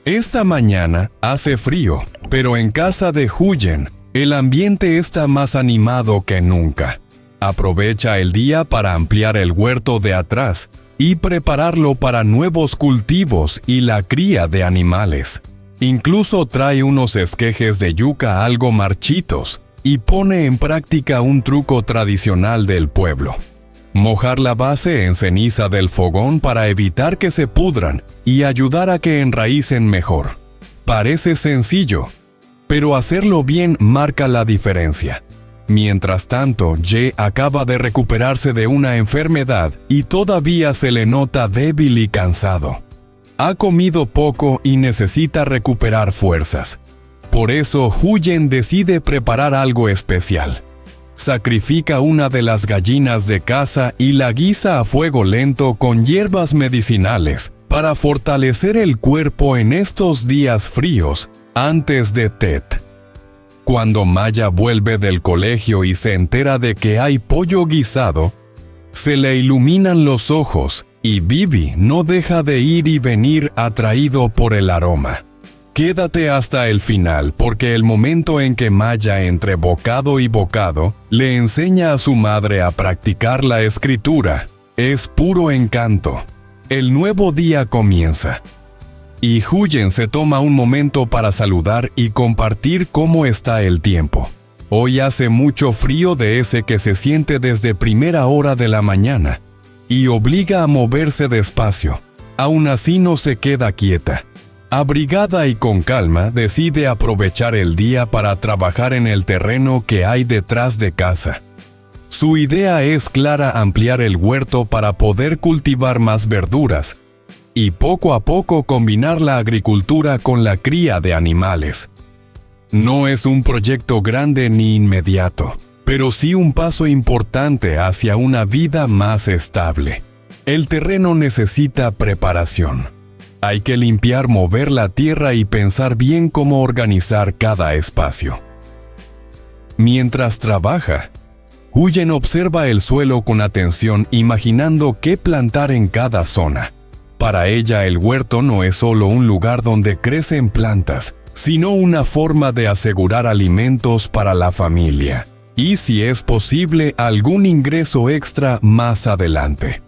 Esta mañana hace frío, pero en casa de Huyen, el ambiente está más animado que nunca. Aprovecha el día para ampliar el huerto de atrás y prepararlo para nuevos cultivos y la cría de animales. Incluso trae unos esquejes de yuca algo marchitos y pone en práctica un truco tradicional del pueblo: mojar la base en ceniza del fogón para evitar que se pudran y ayudar a que enraícen mejor. Parece sencillo, pero hacerlo bien marca la diferencia. Mientras tanto, Ye acaba de recuperarse de una enfermedad y todavía se le nota débil y cansado. Ha comido poco y necesita recuperar fuerzas. Por eso, Huyen decide preparar algo especial. Sacrifica una de las gallinas de caza y la guisa a fuego lento con hierbas medicinales para fortalecer el cuerpo en estos días fríos antes de Tet. Cuando Maya vuelve del colegio y se entera de que hay pollo guisado, se le iluminan los ojos y Bibi no deja de ir y venir atraído por el aroma. Quédate hasta el final porque el momento en que Maya, entre bocado y bocado, le enseña a su madre a practicar la escritura, es puro encanto. El nuevo día comienza. Y Huyen se toma un momento para saludar y compartir cómo está el tiempo. Hoy hace mucho frío de ese que se siente desde primera hora de la mañana y obliga a moverse despacio. Aún así no se queda quieta. Abrigada y con calma, decide aprovechar el día para trabajar en el terreno que hay detrás de casa. Su idea es clara: ampliar el huerto para poder cultivar más verduras y poco a poco combinar la agricultura con la cría de animales. No es un proyecto grande ni inmediato, pero sí un paso importante hacia una vida más estable. El terreno necesita preparación. Hay que limpiar, mover la tierra y pensar bien cómo organizar cada espacio. Mientras trabaja, Huyen observa el suelo con atención, imaginando qué plantar en cada zona. Para ella, el huerto no es solo un lugar donde crecen plantas, sino una forma de asegurar alimentos para la familia. Y si es posible, algún ingreso extra más adelante.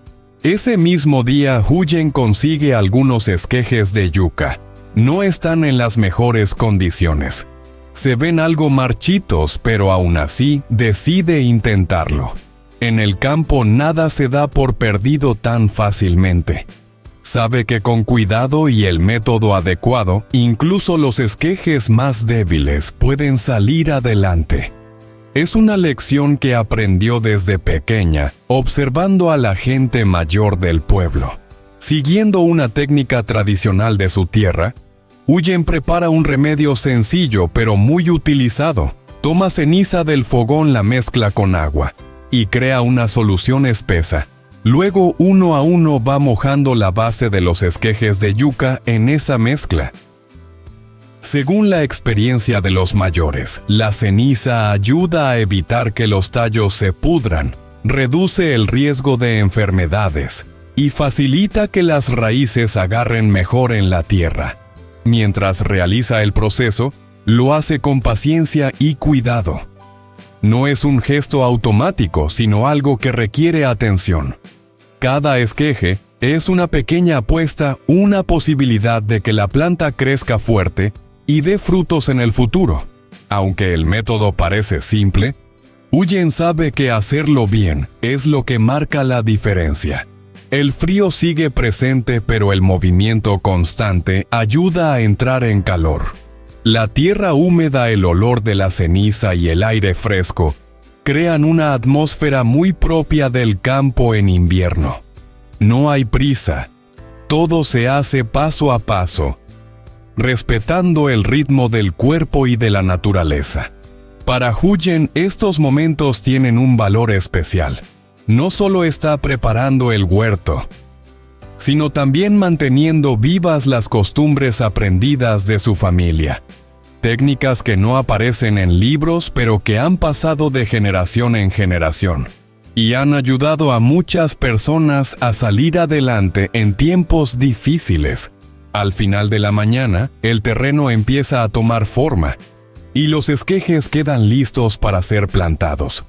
Ese mismo día, Huyen consigue algunos esquejes de yuca. No están en las mejores condiciones. Se ven algo marchitos, pero aún así decide intentarlo. En el campo nada se da por perdido tan fácilmente. Sabe que con cuidado y el método adecuado, incluso los esquejes más débiles pueden salir adelante. Es una lección que aprendió desde pequeña, observando a la gente mayor del pueblo. Siguiendo una técnica tradicional de su tierra, Huyen prepara un remedio sencillo pero muy utilizado. Toma ceniza del fogón, la mezcla con agua y crea una solución espesa. Luego, uno a uno va mojando la base de los esquejes de yuca en esa mezcla. Según la experiencia de los mayores, la ceniza ayuda a evitar que los tallos se pudran, reduce el riesgo de enfermedades y facilita que las raíces agarren mejor en la tierra. Mientras realiza el proceso, lo hace con paciencia y cuidado. No es un gesto automático, sino algo que requiere atención. Cada esqueje es una pequeña apuesta, una posibilidad de que la planta crezca fuerte y dé frutos en el futuro. Aunque el método parece simple, Huyen sabe que hacerlo bien es lo que marca la diferencia. El frío sigue presente, pero el movimiento constante ayuda a entrar en calor. La tierra húmeda, el olor de la ceniza y el aire fresco crean una atmósfera muy propia del campo en invierno. No hay prisa. Todo se hace paso a paso, respetando el ritmo del cuerpo y de la naturaleza. Para Huyen, estos momentos tienen un valor especial. No solo está preparando el huerto, sino también manteniendo vivas las costumbres aprendidas de su familia. Técnicas que no aparecen en libros, pero que han pasado de generación en generación y han ayudado a muchas personas a salir adelante en tiempos difíciles. Al final de la mañana, el terreno empieza a tomar forma y los esquejes quedan listos para ser plantados.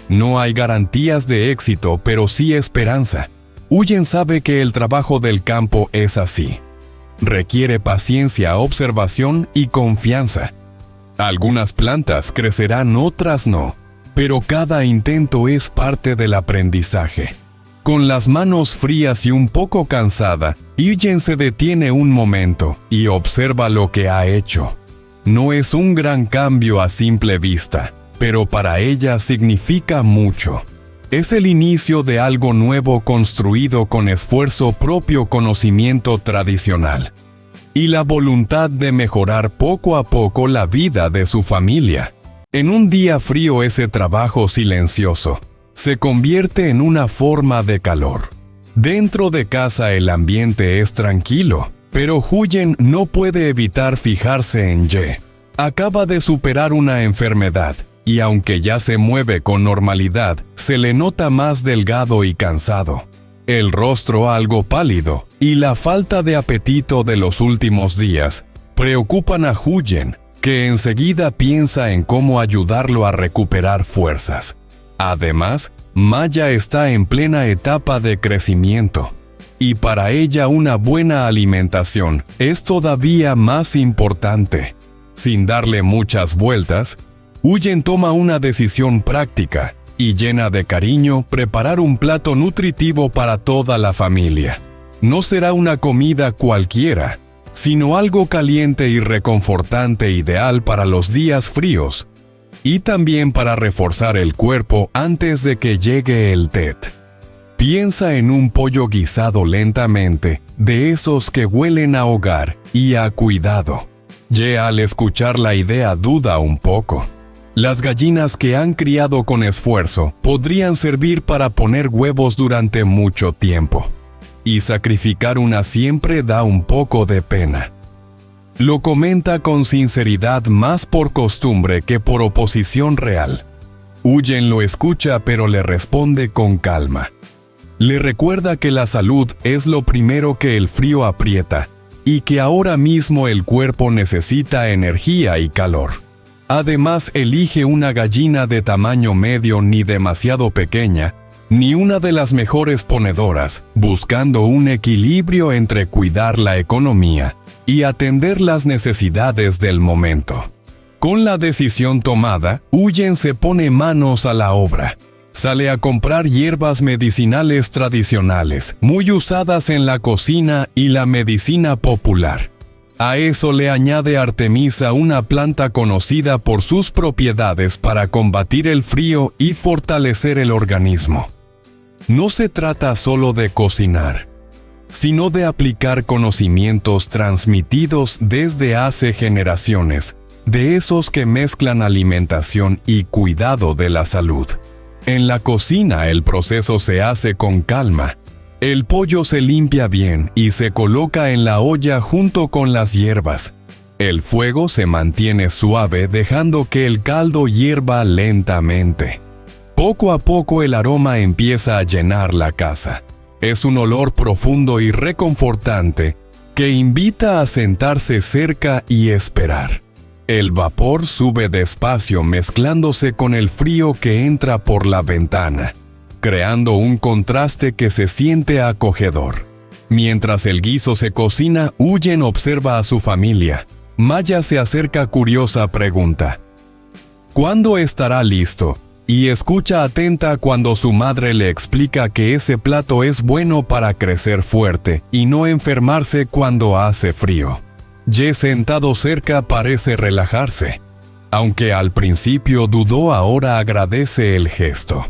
No hay garantías de éxito, pero sí esperanza. Huyen sabe que el trabajo del campo es así. Requiere paciencia, observación y confianza. Algunas plantas crecerán, otras no, pero cada intento es parte del aprendizaje. Con las manos frías y un poco cansada, Huyen se detiene un momento y observa lo que ha hecho. No es un gran cambio a simple vista, pero para ella significa mucho. Es el inicio de algo nuevo construido con esfuerzo, propio conocimiento tradicional y la voluntad de mejorar poco a poco la vida de su familia. En un día frío, ese trabajo silencioso se convierte en una forma de calor. Dentro de casa el ambiente es tranquilo, pero Huyen no puede evitar fijarse en Ye. Acaba de superar una enfermedad, y aunque ya se mueve con normalidad, se le nota más delgado y cansado. El rostro algo pálido y la falta de apetito de los últimos días preocupan a Huyen, que enseguida piensa en cómo ayudarlo a recuperar fuerzas. Además, Maya está en plena etapa de crecimiento, y para ella una buena alimentación es todavía más importante. Sin darle muchas vueltas, Huyen toma una decisión práctica y llena de cariño preparar un plato nutritivo para toda la familia. No será una comida cualquiera, sino algo caliente y reconfortante, ideal para los días fríos y también para reforzar el cuerpo antes de que llegue el Tet. Piensa en un pollo guisado lentamente, de esos que huelen a hogar y a cuidado. Ye al escuchar la idea duda un poco. Las gallinas que han criado con esfuerzo podrían servir para poner huevos durante mucho tiempo, y sacrificar una siempre da un poco de pena. Lo comenta con sinceridad, más por costumbre que por oposición real. Huyen lo escucha, pero le responde con calma. Le recuerda que la salud es lo primero que el frío aprieta, y que ahora mismo el cuerpo necesita energía y calor. Además, elige una gallina de tamaño medio, ni demasiado pequeña, ni una de las mejores ponedoras, buscando un equilibrio entre cuidar la economía y atender las necesidades del momento. Con la decisión tomada, Huyen se pone manos a la obra. Sale a comprar hierbas medicinales tradicionales, muy usadas en la cocina y la medicina popular. A eso le añade Artemisa, una planta conocida por sus propiedades para combatir el frío y fortalecer el organismo. No se trata solo de cocinar, sino de aplicar conocimientos transmitidos desde hace generaciones, de esos que mezclan alimentación y cuidado de la salud. En la cocina el proceso se hace con calma. El pollo se limpia bien y se coloca en la olla junto con las hierbas. El fuego se mantiene suave, dejando que el caldo hierva lentamente. Poco a poco el aroma empieza a llenar la casa. Es un olor profundo y reconfortante que invita a sentarse cerca y esperar. El vapor sube despacio, mezclándose con el frío que entra por la ventana, creando un contraste que se siente acogedor. Mientras el guiso se cocina, Huyen observa a su familia. Maya se acerca curiosa, pregunta: ¿cuándo estará listo? Y escucha atenta cuando su madre le explica que ese plato es bueno para crecer fuerte y no enfermarse cuando hace frío. Ye, sentado cerca, parece relajarse. Aunque al principio dudó, ahora agradece el gesto.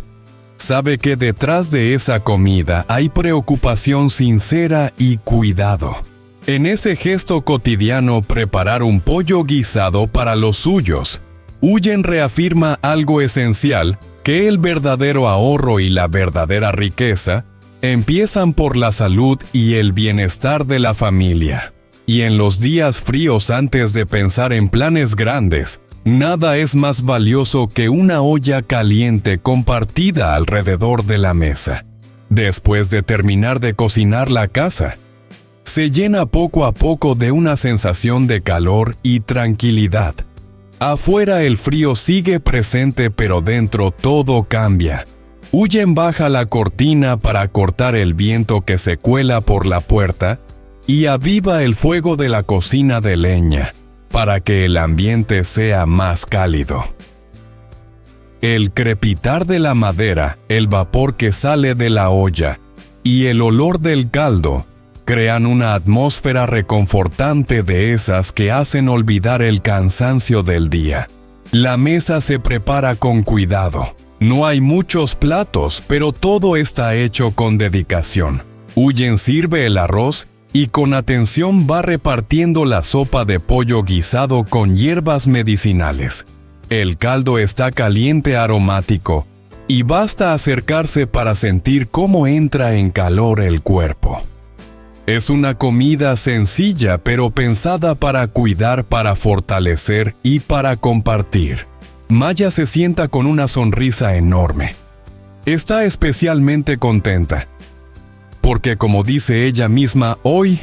Sabe que detrás de esa comida hay preocupación sincera y cuidado. En ese gesto cotidiano, preparar un pollo guisado para los suyos, Huyen reafirma algo esencial, que el verdadero ahorro y la verdadera riqueza empiezan por la salud y el bienestar de la familia. Y en los días fríos, antes de pensar en planes grandes, nada es más valioso que una olla caliente compartida alrededor de la mesa. Después de terminar de cocinar la casa, se llena poco a poco de una sensación de calor y tranquilidad. Afuera el frío sigue presente, pero dentro todo cambia. Huyen baja la cortina para cortar el viento que se cuela por la puerta y aviva el fuego de la cocina de leña, para que el ambiente sea más cálido. El crepitar de la madera, el vapor que sale de la olla y el olor del caldo crean una atmósfera reconfortante de esas que hacen olvidar el cansancio del día. La mesa se prepara con cuidado. No hay muchos platos, pero todo está hecho con dedicación. Huyen sirve el arroz y con atención va repartiendo la sopa de pollo guisado con hierbas medicinales. El caldo está caliente aromático y basta acercarse para sentir cómo entra en calor el cuerpo. Es una comida sencilla pero pensada para cuidar, para fortalecer y para compartir. Maya se sienta con una sonrisa enorme. Está especialmente contenta, porque como dice ella misma, hoy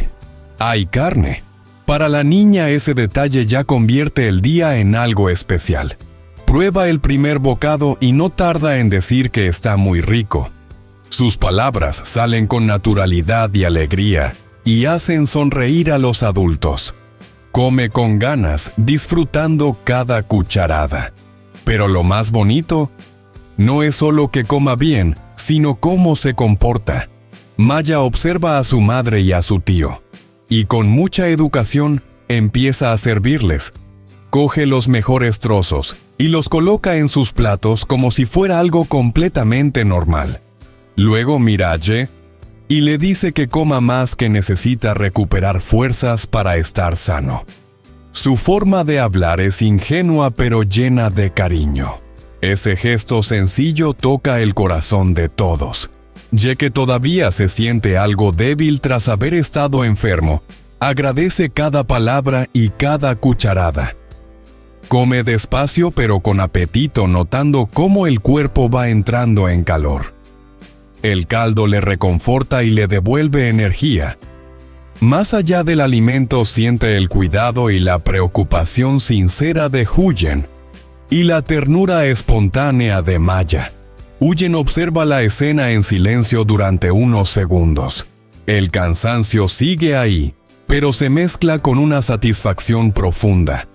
hay carne. Para la niña ese detalle ya convierte el día en algo especial. Prueba el primer bocado y no tarda en decir que está muy rico. Sus palabras salen con naturalidad y alegría y hacen sonreír a los adultos. Come con ganas, disfrutando cada cucharada. Pero lo más bonito no es solo que coma bien, sino cómo se comporta. Maya observa a su madre y a su tío, y con mucha educación empieza a servirles. Coge los mejores trozos y los coloca en sus platos como si fuera algo completamente normal. Luego mira a Ye y le dice que coma más, que necesita recuperar fuerzas para estar sano. Su forma de hablar es ingenua pero llena de cariño. Ese gesto sencillo toca el corazón de todos. Ye, que todavía se siente algo débil tras haber estado enfermo, agradece cada palabra y cada cucharada. Come despacio pero con apetito, notando cómo el cuerpo va entrando en calor. El caldo le reconforta y le devuelve energía. Más allá del alimento, siente el cuidado y la preocupación sincera de Huyen y la ternura espontánea de Maya. Huyen observa la escena en silencio durante unos segundos. El cansancio sigue ahí, pero se mezcla con una satisfacción profunda.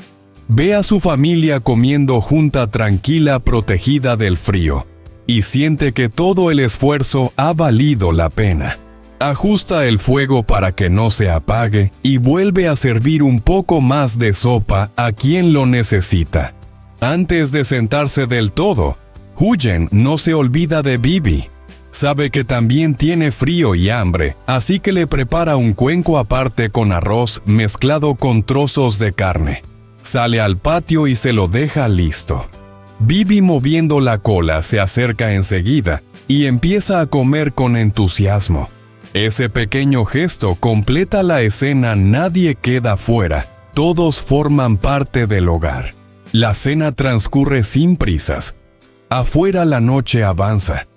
Ve a su familia comiendo junta, tranquila, protegida del frío, y siente que todo el esfuerzo ha valido la pena. Ajusta el fuego para que no se apague y vuelve a servir un poco más de sopa a quien lo necesita. Antes de sentarse del todo, Huyen no se olvida de Bibi. Sabe que también tiene frío y hambre, así que le prepara un cuenco aparte con arroz mezclado con trozos de carne. Sale al patio y se lo deja listo. Bibi, moviendo la cola, se acerca enseguida y empieza a comer con entusiasmo. Ese pequeño gesto completa la escena. Nadie queda fuera, todos forman parte del hogar. La cena transcurre sin prisas. Afuera la noche avanza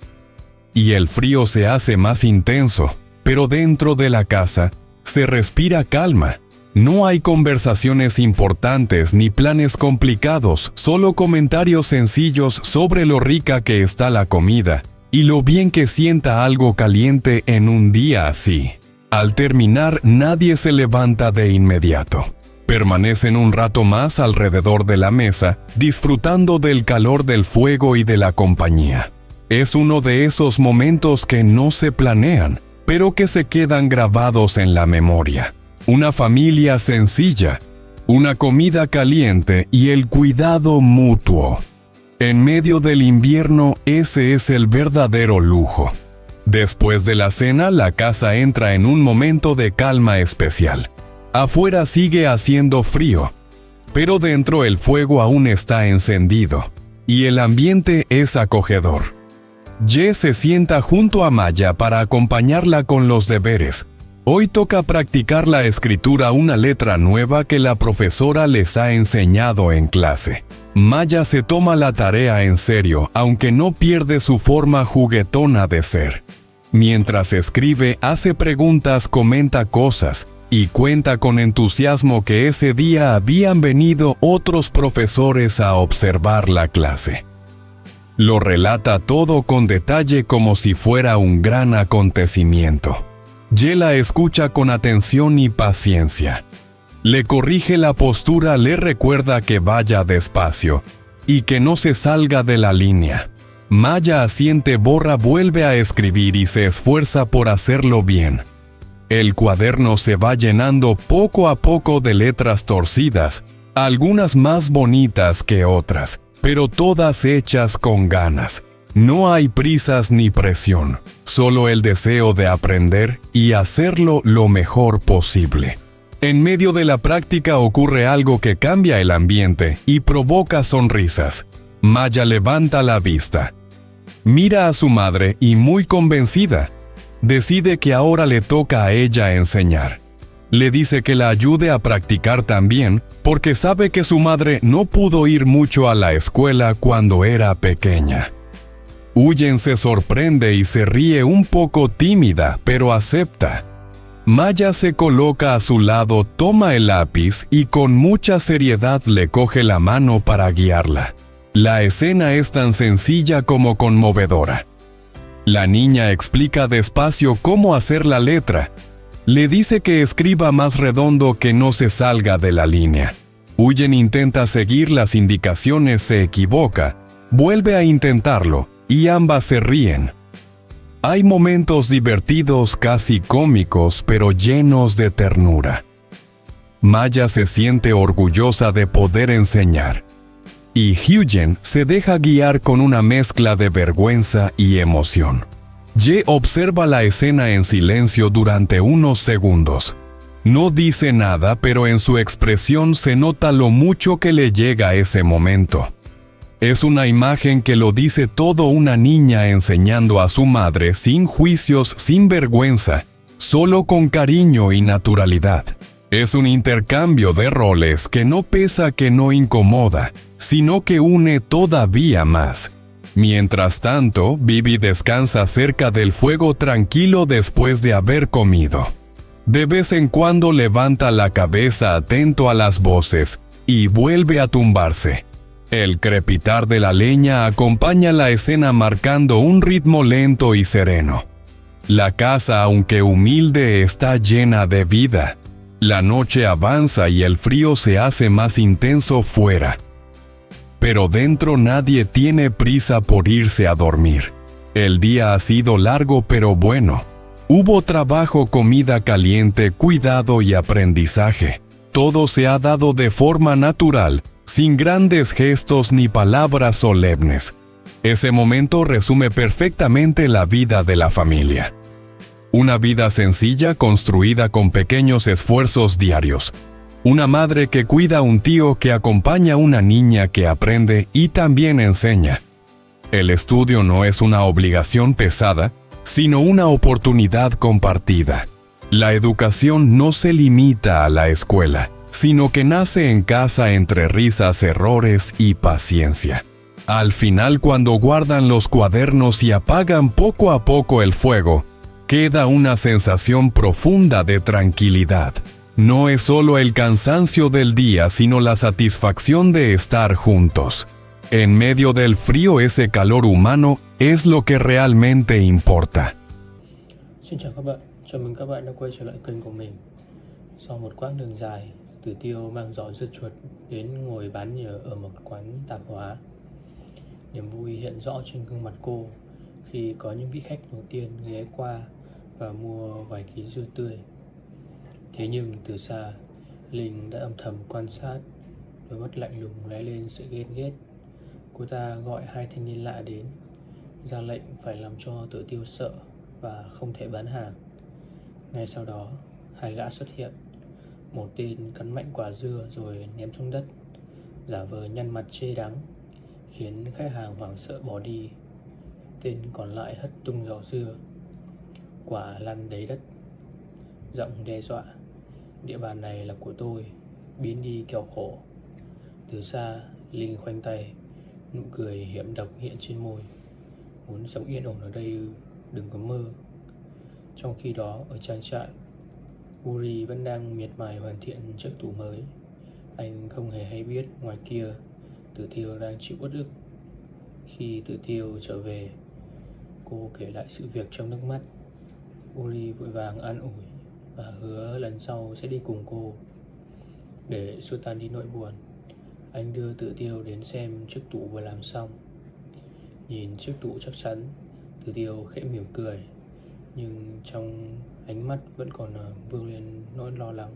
y el frío se hace más intenso, pero dentro de la casa se respira calma. No hay conversaciones importantes ni planes complicados, solo comentarios sencillos sobre lo rica que está la comida y lo bien que sienta algo caliente en un día así. Al terminar, nadie se levanta de inmediato. Permanecen un rato más alrededor de la mesa, disfrutando del calor del fuego y de la compañía. Es uno de esos momentos que no se planean, pero que se quedan grabados en la memoria. Una familia sencilla, una comida caliente y el cuidado mutuo. En medio del invierno, ese es el verdadero lujo. Después de la cena, la casa entra en un momento de calma especial. Afuera sigue haciendo frío, pero dentro el fuego aún está encendido, y el ambiente es acogedor. Ye se sienta junto a Maya para acompañarla con los deberes. Hoy toca practicar la escritura, una letra nueva que la profesora les ha enseñado en clase. Maya se toma la tarea en serio, aunque no pierde su forma juguetona de ser. Mientras escribe, hace preguntas, comenta cosas y cuenta con entusiasmo que ese día habían venido otros profesores a observar la clase. Lo relata todo con detalle como si fuera un gran acontecimiento. Yela escucha con atención y paciencia. Le corrige la postura, le recuerda que vaya despacio y que no se salga de la línea. Maya asiente, borra, vuelve a escribir y se esfuerza por hacerlo bien. El cuaderno se va llenando poco a poco de letras torcidas, algunas más bonitas que otras, pero todas hechas con ganas. No hay prisas ni presión, solo el deseo de aprender y hacerlo lo mejor posible. En medio de la práctica ocurre algo que cambia el ambiente y provoca sonrisas. Maya levanta la vista. Mira a su madre y, muy convencida, decide que ahora le toca a ella enseñar. Le dice que la ayude a practicar también, porque sabe que su madre no pudo ir mucho a la escuela cuando era pequeña. Huyen se sorprende y se ríe un poco tímida, pero acepta. Maya se coloca a su lado, toma el lápiz y con mucha seriedad le coge la mano para guiarla. La escena es tan sencilla como conmovedora. La niña explica despacio cómo hacer la letra. Le dice que escriba más redondo, que no se salga de la línea. Huyen intenta seguir las indicaciones, se equivoca, vuelve a intentarlo y ambas se ríen. Hay momentos divertidos, casi cómicos, pero llenos de ternura. Maya se siente orgullosa de poder enseñar. Y Hyun se deja guiar con una mezcla de vergüenza y emoción. Ye observa la escena en silencio durante unos segundos. No dice nada, pero en su expresión se nota lo mucho que le llega ese momento. Es una imagen que lo dice todo: una niña enseñando a su madre sin juicios, sin vergüenza, solo con cariño y naturalidad. Es un intercambio de roles que no pesa, que no incomoda, sino que une todavía más. Mientras tanto, Bibi descansa cerca del fuego tranquilo después de haber comido. De vez en cuando levanta la cabeza atento a las voces y vuelve a tumbarse. El crepitar de la leña acompaña la escena marcando un ritmo lento y sereno. La casa, aunque humilde, está llena de vida. La noche avanza y el frío se hace más intenso fuera. Pero dentro nadie tiene prisa por irse a dormir. El día ha sido largo pero bueno. Hubo trabajo, comida caliente, cuidado y aprendizaje. Todo se ha dado de forma natural, sin grandes gestos ni palabras solemnes. Ese momento resume perfectamente la vida de la familia. Una vida sencilla construida con pequeños esfuerzos diarios. Una madre que cuida, un tío que acompaña a una niña que aprende y también enseña. El estudio no es una obligación pesada, sino una oportunidad compartida. La educación no se limita a la escuela, sino que nace en casa entre risas, errores y paciencia. Al final, cuando guardan los cuadernos y apagan poco a poco el fuego, queda una sensación profunda de tranquilidad. No es solo el cansancio del día, sino la satisfacción de estar juntos. En medio del frío, ese calor humano es lo que realmente importa. Xin chào các bạn, chào mừng các bạn đã quay trở lại kênh của mình. Sau một quãng đường dài, Tử Tiêu mang giỏ dưa chuột đến ngồi bán nhờ ở một quán tạp hóa. Niềm vui hiện rõ trên gương mặt cô khi có những vị khách đầu tiên ghé qua và mua vài ký dưa tươi. Thế nhưng từ xa, Linh đã âm thầm quan sát, đôi mắt lạnh lùng lóe lên sự ghen ghét. Cô ta gọi hai thanh niên lạ đến, ra lệnh phải làm cho Tử Tiêu sợ và không thể bán hàng. Ngay sau đó, hai gã xuất hiện. Một tên cắn mạnh quả dưa rồi ném xuống đất, giả vờ nhăn mặt chê đắng, khiến khách hàng hoảng sợ bỏ đi. Tên còn lại hất tung giỏ dưa, quả lăn đầy đất, giọng đe dọa: địa bàn này là của tôi, biến đi kẻo khổ. Từ xa, Linh khoanh tay, nụ cười hiểm độc hiện trên môi. Muốn sống yên ổn ở đây ư? Đừng có mơ. Trong khi đó, ở trang trại, Uri vẫn đang miệt mài hoàn thiện chiếc tủ mới. Anh không hề hay biết ngoài kia Tử Tiêu đang chịu uất ức. Khi Tử Tiêu trở về, cô kể lại sự việc trong nước mắt. Uri vội vàng an ủi và hứa lần sau sẽ đi cùng cô. Để xua tan đi nỗi buồn, anh đưa Tử Tiêu đến xem chiếc tủ vừa làm xong. Nhìn chiếc tủ chắc chắn, Tử Tiêu khẽ mỉm cười, nhưng trong ánh mắt vẫn còn vương lên nỗi lo lắng.